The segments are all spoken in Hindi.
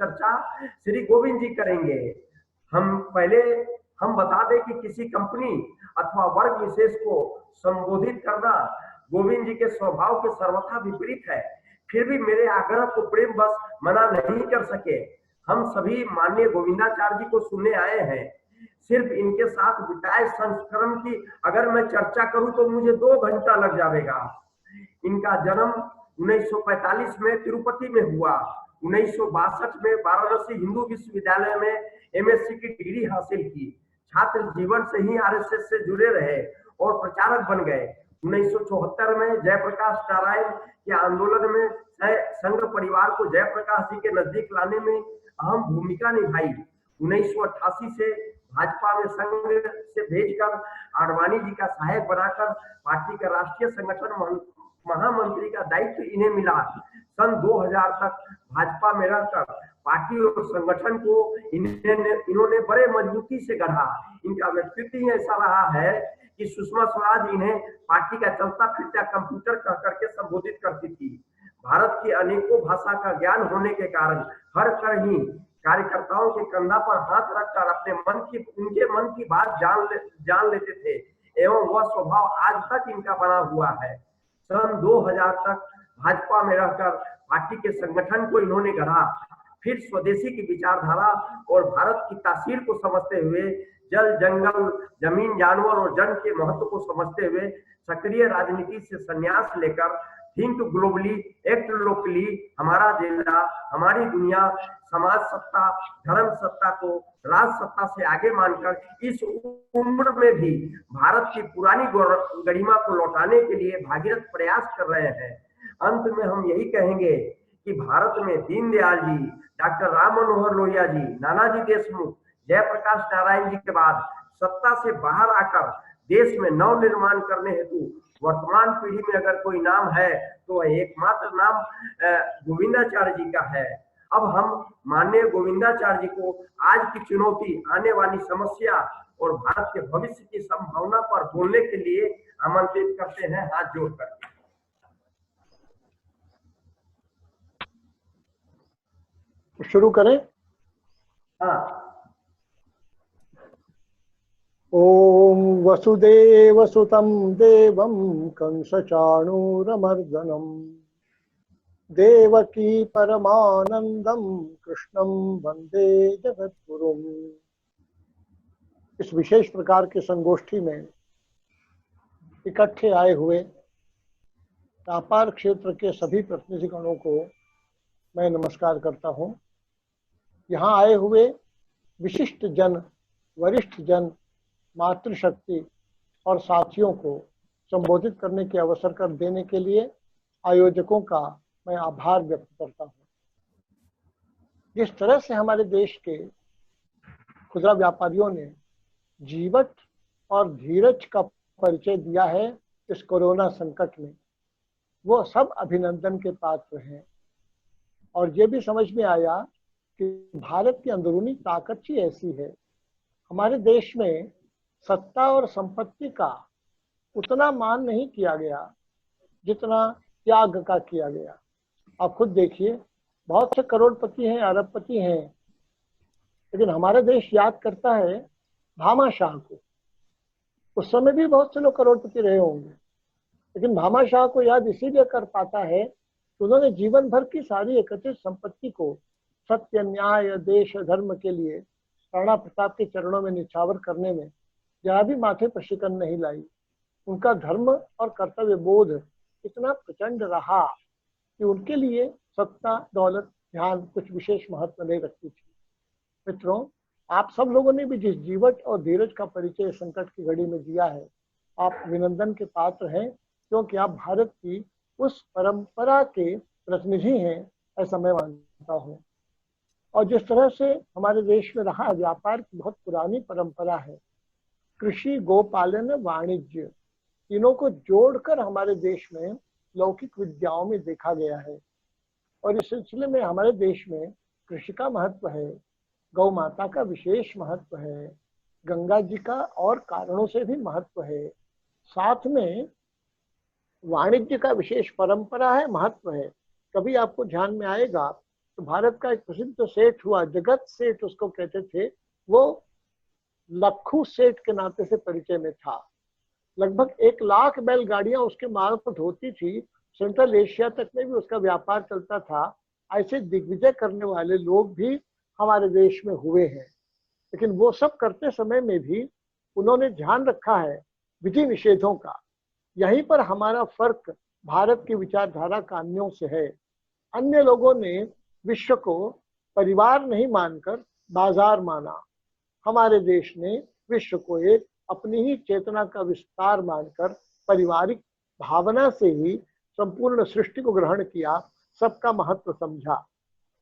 चर्चा श्री गोविंद जी करेंगे। पहले हम बता दें कि किसी कंपनी अथवा वर्ग विशेष को संबोधित करना गोविंद जी के स्वभाव के सर्वथा विपरीत है। फिर भी मेरे आग्रह को प्रेम बस मना नहीं कर सके। हम सभी माननीय गोविंदाचार्य जी को सुनने आए हैं। सिर्फ इनके साथ बिताए संस्करण की अगर मैं चर्चा करूं तो मुझे 2 घंटा लग जाएगा। इनका जन्म 1945 में तिरुपति में हुआ। 1962 में वाराणसी हिंदू विश्वविद्यालय में एमएससी की डिग्री हासिल की। छात्र जीवन से ही आरएसएस से जुड़े रहे और प्रचारक बन गए। 1974 में जयप्रकाश नारायण के आंदोलन में संघ परिवार को जयप्रकाश जी के नजदीक लाने में अहम भूमिका निभाई। 1988 से भाजपा में संघ से भेजकर आडवाणी जी का सहायक बनाकर पार्टी का राष्ट्रीय संगठन महामंत्री का दायित्व इन्हें मिला। सन 2000 तक भाजपा में रहकर पार्टी और संगठन को इन्होंने बड़े मजबूती से गढ़ा। इनका व्यक्तित्व ही ऐसा रहा है कि सुषमा स्वराज इन्हें पार्टी का चलता फिरता कंप्यूटर कह करके संबोधित करती थी। भारत की अनेकों भाषा का ज्ञान होने के कारण हर कहीं कार्यकर्ताओं के कंधा पर हाथ रखकर उनके मन की बात जान लेते थे एवं वह स्वभाव आज तक इनका बना हुआ है। सन 2000 तक भाजपा में रहकर पार्टी के संगठन को इन्होंने गढ़ा। फिर स्वदेशी की विचारधारा और भारत की तासीर को समझते हुए जल जंगल जमीन जानवर और जन के महत्व को समझते हुए सक्रिय राजनीति से संन्यास लेकर थिंक ग्लोबली एक्ट लोकली, हमारा जिला हमारी दुनिया, समाज सत्ता धर्म सत्ता को राज सत्ता से आगे मानकर इस उम्र में भी भारत की पुरानी गरिमा को लौटाने के लिए भागीरथ प्रयास कर रहे हैं। अंत में हम यही कहेंगे कि भारत में दीनदयाल जी, डॉक्टर राम मनोहर लोहिया जी, नानाजी देशमुख, जयप्रकाश नारायण जी के बाद सत्ता से बाहर आकर देश में नव निर्माण करने हेतु वर्तमान पीढ़ी में अगर कोई नाम है तो वह एकमात्र नाम गोविंदाचार्य जी का है। अब हम माननीय गोविंदाचार्य जी को आज की चुनौती, आने वाली समस्या और भारत के भविष्य की संभावना पर बोलने के लिए आमंत्रित करते हैं हाथ जोड़कर। शुरू करें? हाँ। ओम वसुदेवसुतं देवं कंसचाणूरमर्दनम् देवकी परमानंदम कृष्णं वंदे जगद्गुरुम्। इस विशेष प्रकार के संगोष्ठी में इकट्ठे आए हुए व्यापार क्षेत्र के सभी प्रतिनिधिगणों को मैं नमस्कार करता हूं। यहाँ आए हुए विशिष्ट जन, वरिष्ठ जन, मातृशक्ति और साथियों को संबोधित करने के अवसर कर देने के लिए आयोजकों का मैं आभार व्यक्त करता हूँ। जिस तरह से हमारे देश के खुदरा व्यापारियों ने जीवट और धीरज का परिचय दिया है इस कोरोना संकट में, वो सब अभिनंदन के पात्र हैं। और ये भी समझ में आया कि भारत की अंदरूनी ताकत ही ऐसी है। हमारे देश में सत्ता और संपत्ति का उतना मान नहीं किया गया जितना त्याग का किया गया। आप खुद देखिए, बहुत से करोड़पति हैं, अरबपति हैं, लेकिन हमारा देश याद करता है भामाशाह को। उस समय भी बहुत से लोग करोड़पति रहे होंगे, लेकिन भामाशाह को याद इसीलिए कर पाता है कि उन्होंने जीवन भर की सारी एकत्रित संपत्ति को सत्य, न्याय, देश, धर्म के लिए राणा प्रताप के चरणों में निछावर करने में जरा भी माथे पर शिकन नहीं लाई। उनका धर्म और कर्तव्य बोध इतना प्रचंड रहा कि उनके लिए सत्ता, दौलत, ध्यान कुछ विशेष महत्व नहीं रखती थी। मित्रों, आप सब लोगों ने भी जिस जीवट और धीरज का परिचय संकट की घड़ी में दिया है, आप अभिनंदन के पात्र हैं, क्योंकि आप भारत की उस परंपरा के प्रतिनिधि हैं, ऐसा मैं मानता हूँ। और जिस तरह से हमारे देश में रहा व्यापार की बहुत पुरानी परंपरा है, कृषि, गोपालन, वाणिज्य, तीनों को जोड़कर हमारे देश में लौकिक विद्याओं में देखा गया है। और इस सिलसिले में हमारे देश में कृषि का महत्व है, गौ माता का विशेष महत्व है, गंगा जी का और कारणों से भी महत्व है, साथ में वाणिज्य का विशेष परंपरा है, महत्व है। कभी आपको ध्यान में आएगा तो भारत का एक प्रसिद्ध सेठ हुआ, जगत सेठ उसको कहते थे, वो लखू सेठ के नाते से परिचय में था। लगभग 1 लाख बैलगाड़ियां उसके मार्फत होती थी, सेंट्रल एशिया तक में भी उसका व्यापार चलता था। ऐसे दिग्विजय करने वाले लोग भी हमारे देश में हुए हैं, लेकिन वो सब करते समय में भी उन्होंने ध्यान रखा है विधि निषेधों का। यहीं पर हमारा फर्क भारत की विचारधारा का अन्यों से है। अन्य लोगों ने विश्व को परिवार नहीं मानकर बाजार माना, हमारे देश ने विश्व को एक अपनी ही चेतना का विस्तार मानकर पारिवारिक भावना से ही संपूर्ण सृष्टि को ग्रहण किया, सबका महत्व समझा।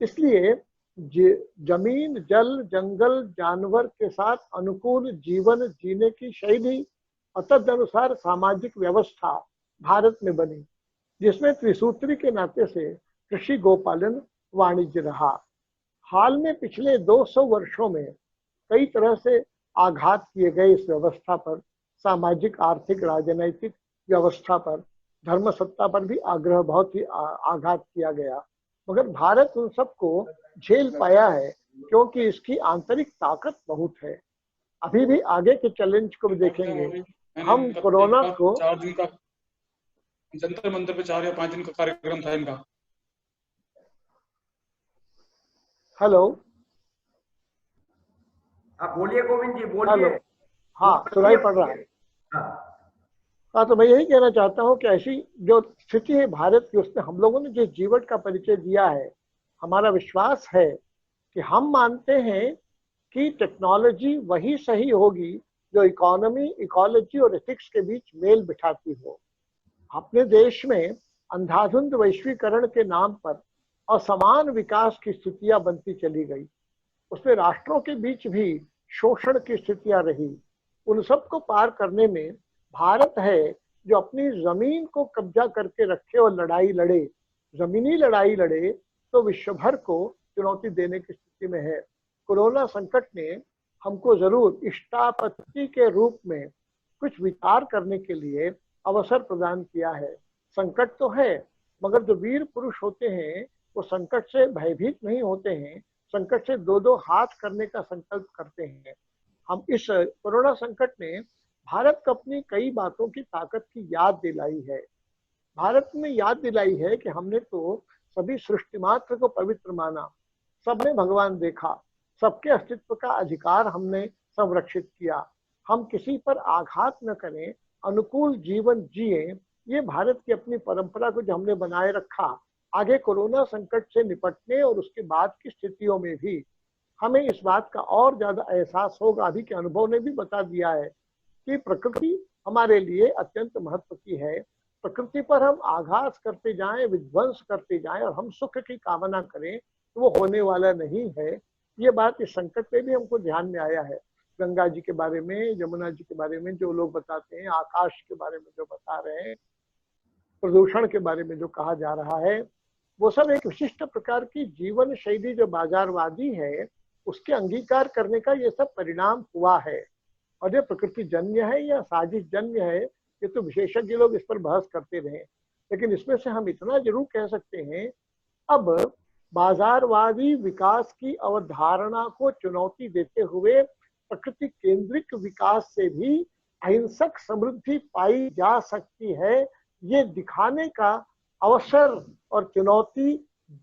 इसलिए जमीन, जल, जंगल, जानवर के साथ अनुकूल जीवन जीने की शैली और तदनुसार सामाजिक व्यवस्था भारत में बनी, जिसमें त्रिसूत्री के नाते से कृषि, गोपालन, वाणिज्य रहा। हाल में पिछले 200 वर्षों में कई तरह से आघात किए गए इस व्यवस्था पर, सामाजिक, आर्थिक, राजनैतिक व्यवस्था पर, धर्म सत्ता पर भी आग्रह बहुत ही आघात किया गया, मगर भारत उन सबको झेल पाया है क्योंकि इसकी आंतरिक ताकत बहुत है। अभी भी आगे के चैलेंज को भी देखेंगे हम। कोरोना को 4 दिन का जंतर मंतर पे 4 या 5 दिन का कार्यक्रम था इनका। हेलो, आप बोलिए गोविंद जी, हेलो, बोलिए। हाँ सुनाई पड़ रहा है। हाँ, तो मैं यही कहना चाहता हूँ कि ऐसी जो स्थिति है भारत की, उसमें हम लोगों ने जिस जीवन का परिचय दिया है, हमारा विश्वास है कि हम मानते हैं कि टेक्नोलॉजी वही सही होगी जो इकोनॉमी, इकोलॉजी और एथिक्स के बीच मेल बिठाती हो। अपने देश में अंधाधुंध वैश्वीकरण के नाम पर असमान विकास की स्थितियां बनती चली गई, उसमें राष्ट्रों के बीच भी शोषण की स्थितियां रही। उन सबको पार करने में भारत है जो अपनी जमीन को कब्जा करके रखे और लड़ाई लड़े, जमीनी लड़ाई लड़े, तो विश्व भर को चुनौती देने की स्थिति में है। कोरोना संकट ने हमको जरूर इष्टापत्ति के रूप में कुछ विचार करने के लिए अवसर प्रदान किया है। संकट तो है, मगर जो वीर पुरुष होते हैं वो संकट से भयभीत नहीं होते हैं, संकट से 2-2 हाथ करने का संकल्प करते हैं। हम इस कोरोना संकट ने भारत को अपनी कई बातों की ताकत की याद दिलाई है। भारत ने याद दिलाई है कि हमने तो सभी सृष्टि मात्र को पवित्र माना, सबने भगवान देखा, सबके अस्तित्व का अधिकार हमने संरक्षित किया, हम किसी पर आघात न करें, अनुकूल जीवन जिए, ये भारत की अपनी परंपरा को जो हमने बनाए रखा। आगे कोरोना संकट से निपटने और उसके बाद की स्थितियों में भी हमें इस बात का और ज्यादा एहसास होगा। अभी के अनुभव ने भी बता दिया है कि प्रकृति हमारे लिए अत्यंत महत्व की है। प्रकृति पर हम आघात करते जाएं, विध्वंस करते जाएं और हम सुख की कामना करें तो वो होने वाला नहीं है। ये बात इस संकट में भी हमको ध्यान में आया है। गंगा जी के बारे में, यमुना जी के बारे में जो लोग बताते हैं, आकाश के बारे में जो बता रहे हैं, प्रदूषण के बारे में जो कहा जा रहा है, वो सब एक विशिष्ट प्रकार की जीवन शैली जो बाजारवादी है उसके अंगीकार करने का ये सब परिणाम हुआ है। और ये प्रकृति जन्य है या साजिश जन्य है, ये तो विशेषज्ञ लोग इस पर बहस करते रहे, लेकिन इसमें से हम इतना जरूर कह सकते हैं, अब बाजारवादी विकास की अवधारणा को चुनौती देते हुए प्रकृति केंद्रिक विकास से भी अहिंसक समृद्धि पाई जा सकती है, ये दिखाने का अवसर और चुनौती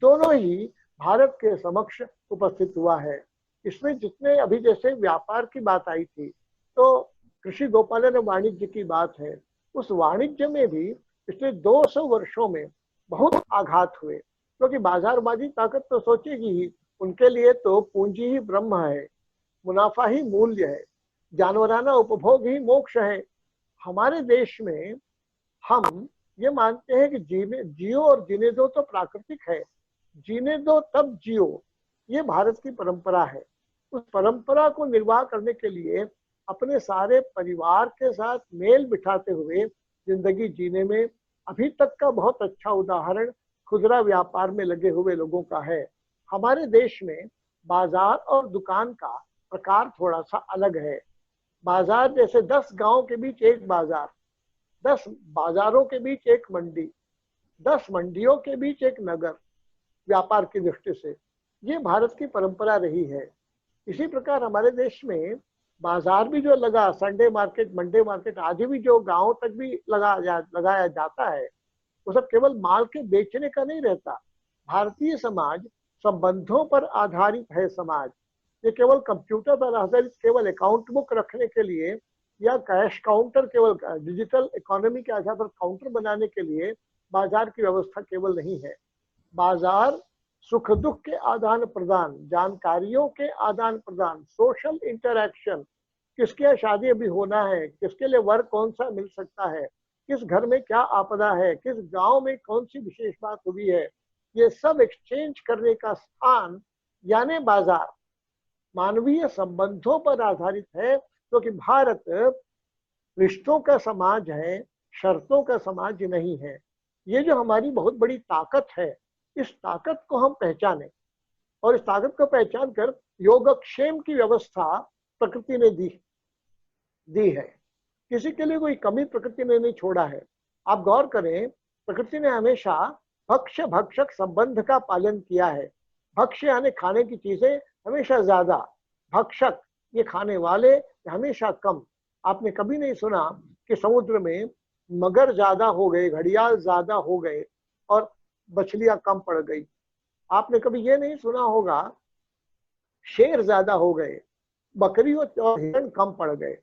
दोनों ही भारत के समक्ष उपस्थित हुआ है। इसमें जितने अभी जैसे व्यापार की बात आई थी, तो कृषि, गोपालन और वाणिज्य की बात है, उस वाणिज्य में भी पिछले 200 वर्षों में बहुत आघात हुए, क्योंकि बाजारवादी ताकत तो सोचेगी ही, उनके लिए तो पूंजी ही ब्रह्म है, मुनाफा ही मूल्य है, जानवराना उपभोग ही मोक्ष है। हमारे देश में हम ये मानते हैं कि जियो और जीने दो तो प्राकृतिक है, जीने दो तब जियो, ये भारत की परंपरा है। उस परंपरा को निर्वाह करने के लिए अपने सारे परिवार के साथ मेल बिठाते हुए जिंदगी जीने में अभी तक का बहुत अच्छा उदाहरण खुदरा व्यापार में लगे हुए लोगों का है। हमारे देश में बाजार और दुकान का प्रकार थोड़ा सा अलग है। बाजार जैसे 10 गांव के बीच एक बाजार, 10 बाजारों के बीच एक मंडी, 10 मंडियों के बीच एक नगर, व्यापार की दृष्टि से ये भारत की परंपरा रही है। इसी प्रकार हमारे देश में बाजार भी जो लगा, संडे मार्केट, मंडे मार्केट, आज भी जो गांव तक भी लगाया जाता है, वो सब केवल माल के बेचने का नहीं रहता। भारतीय समाज संबंधों पर आधारित है समाज। ये केवल कंप्यूटर पर आधारित, केवल अकाउंट बुक रखने के लिए या कैश काउंटर, केवल डिजिटल इकोनॉमी के आधार पर काउंटर बनाने के लिए बाजार की व्यवस्था केवल नहीं है। बाजार सुख दुख के आदान प्रदान, जानकारियों के आदान प्रदान, सोशल इंटरैक्शन, किसके यहाँ शादी अभी होना है, किसके लिए वर्क कौन सा मिल सकता है, किस घर में क्या आपदा है, किस गांव में कौन सी विशेष बात हुई है, ये सब एक्सचेंज करने का स्थान यानी बाजार मानवीय संबंधों पर आधारित है, क्योंकि भारत रिश्तों का समाज है, शर्तों का समाज नहीं है। ये जो हमारी बहुत बड़ी ताकत है, इस ताकत को हम पहचाने और इस ताकत को पहचान कर योगक्षेम की व्यवस्था प्रकृति ने दी है। किसी के लिए कोई कमी प्रकृति ने नहीं छोड़ा है। आप गौर करें, प्रकृति ने हमेशा भक्ष भक्षक संबंध का पालन किया है। भक्ष्य यानी खाने की चीजें हमेशा ज्यादा, भक्षक ये खाने वाले हमेशा कम। आपने कभी नहीं सुना कि समुद्र में मगर ज्यादा हो गए, घड़ियाल ज्यादा हो गए और मछलियां कम पड़ गई। आपने कभी ये नहीं सुना होगा शेर ज्यादा हो गए, बकरी और हिरण कम पड़ गए।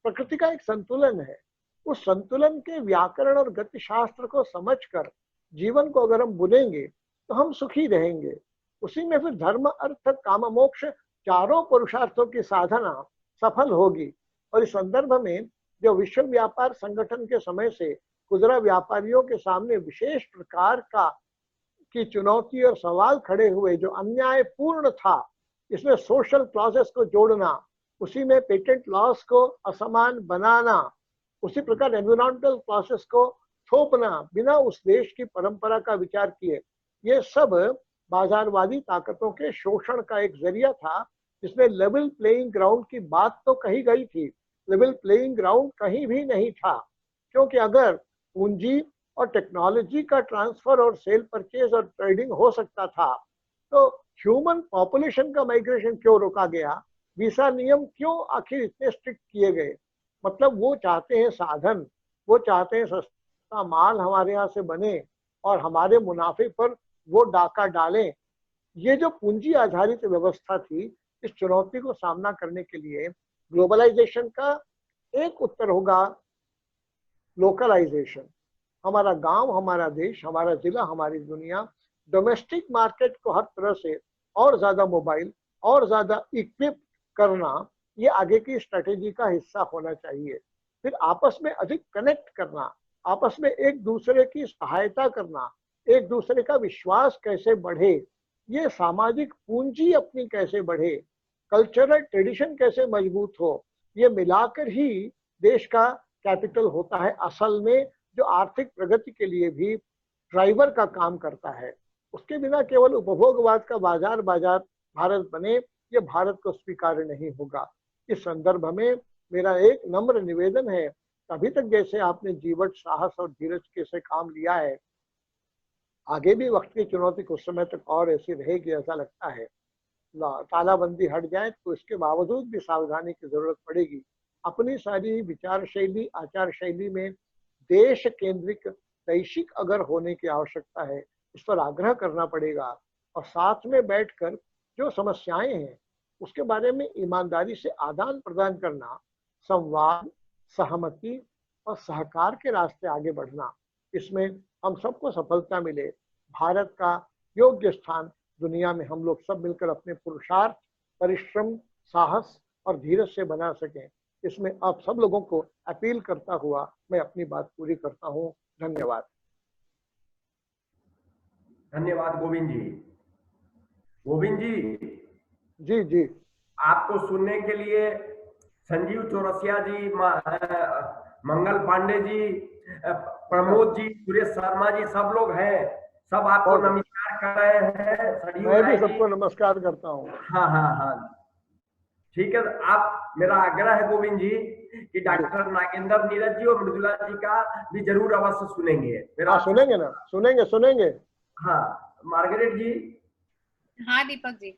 प्रकृति का एक संतुलन है। उस संतुलन के व्याकरण और गति शास्त्र को समझकर जीवन को अगर हम बुनेंगे तो हम सुखी रहेंगे। उसी में फिर धर्म, अर्थ, काम, मोक्ष चारों पुरुषार्थों की साधना सफल होगी। और इस संदर्भ में जो विश्व व्यापार संगठन के समय से खुदरा व्यापारियों के सामने विशेष प्रकार की चुनौती और सवाल खड़े हुए, जो अन्यायपूर्ण था, इसमें सोशल क्लॉजेस को जोड़ना, उसी में पेटेंट लॉस को असमान बनाना, उसी प्रकार एनवायरमेंटल क्लॉजेस को थोपना बिना उस देश की परंपरा का विचार किए, ये सब बाजारवादी ताकतों के शोषण का एक जरिया था। जिसमें लेवल प्लेइंग ग्राउंड की बात तो कही गई थी, लेवल प्लेइंग ग्राउंड कहीं भी नहीं था। क्योंकि अगर पूंजी और टेक्नोलॉजी का ट्रांसफर और सेल परचेज और ट्रेडिंग हो सकता था, तो ह्यूमन पॉपुलेशन का माइग्रेशन क्यों रोका गया? वीसा नियम क्यों आखिर इतने स्ट्रिक्ट किए गए? मतलब वो चाहते हैं साधन, वो चाहते हैं सस्ता माल हमारे यहाँ से बने और हमारे मुनाफे पर वो डाका डालें। ये जो पूंजी आधारित व्यवस्था थी, इस चुनौती को सामना करने के लिए ग्लोबलाइजेशन का एक उत्तर होगा लोकलाइजेशन। हमारा गांव, हमारा देश, हमारा जिला, हमारी दुनिया डोमेस्टिक मार्केट को हर तरह से और ज्यादा मोबाइल और ज्यादा इक्विप करना, ये आगे की स्ट्रेटेजी का हिस्सा होना चाहिए। फिर आपस में अधिक कनेक्ट करना, आपस में एक दूसरे की सहायता करना, एक दूसरे का विश्वास कैसे बढ़े, ये सामाजिक पूंजी अपनी कैसे बढ़े, कल्चरल ट्रेडिशन कैसे मजबूत हो, ये मिलाकर ही देश का कैपिटल होता है असल में, जो आर्थिक प्रगति के लिए भी ड्राइवर का काम करता है। उसके बिना केवल उपभोगवाद का बाजार भारत बने, ये भारत को स्वीकार्य नहीं होगा। इस संदर्भ में मेरा एक नम्र निवेदन है, अभी तक जैसे आपने जीवट, साहस और धीरज के से काम लिया है, आगे भी वक्त की चुनौती कुछ समय तक और ऐसी रहेगी ऐसा लगता है। तालाबंदी हट जाए तो इसके बावजूद भी सावधानी की जरूरत पड़ेगी। अपनी सारी विचार शैली, आचार शैली में देश केंद्रित दैशिक अगर होने की आवश्यकता है, इस पर आग्रह करना पड़ेगा। और साथ में बैठकर जो समस्याएं हैं उसके बारे में ईमानदारी से आदान प्रदान करना, संवाद, सहमति और सहकार के रास्ते आगे बढ़ना, इसमें हम सबको सफलता मिले। भारत का योग्य स्थान दुनिया में हम लोग सब मिलकर अपने पुरुषार्थ, परिश्रम, साहस और धीरज से बना सकें, इसमें आप सब लोगों को अपील करता हुआ मैं अपनी बात पूरी करता हूं। धन्यवाद। धन्यवाद गोविंद जी। गोविंद जी, जी आपको सुनने के लिए संजीव चौरसिया जी, मंगल पांडे जी, प्रमोद जी, सुरेश शर्मा जी, सब लोग हैं, सब आपको नमस्कार कर रहे हैं। मैं भी सबको नमस्कार करता हूँ। हाँ, ठीक है। आप, मेरा आग्रह है गोविंद जी कि डॉक्टर नागेंद्र नीरज जी और मृदुला जी का भी जरूर अवश्य सुनेंगे। सुनेंगे ना, सुनेंगे। हाँ, मार्गरेट जी। हाँ दीपक जी।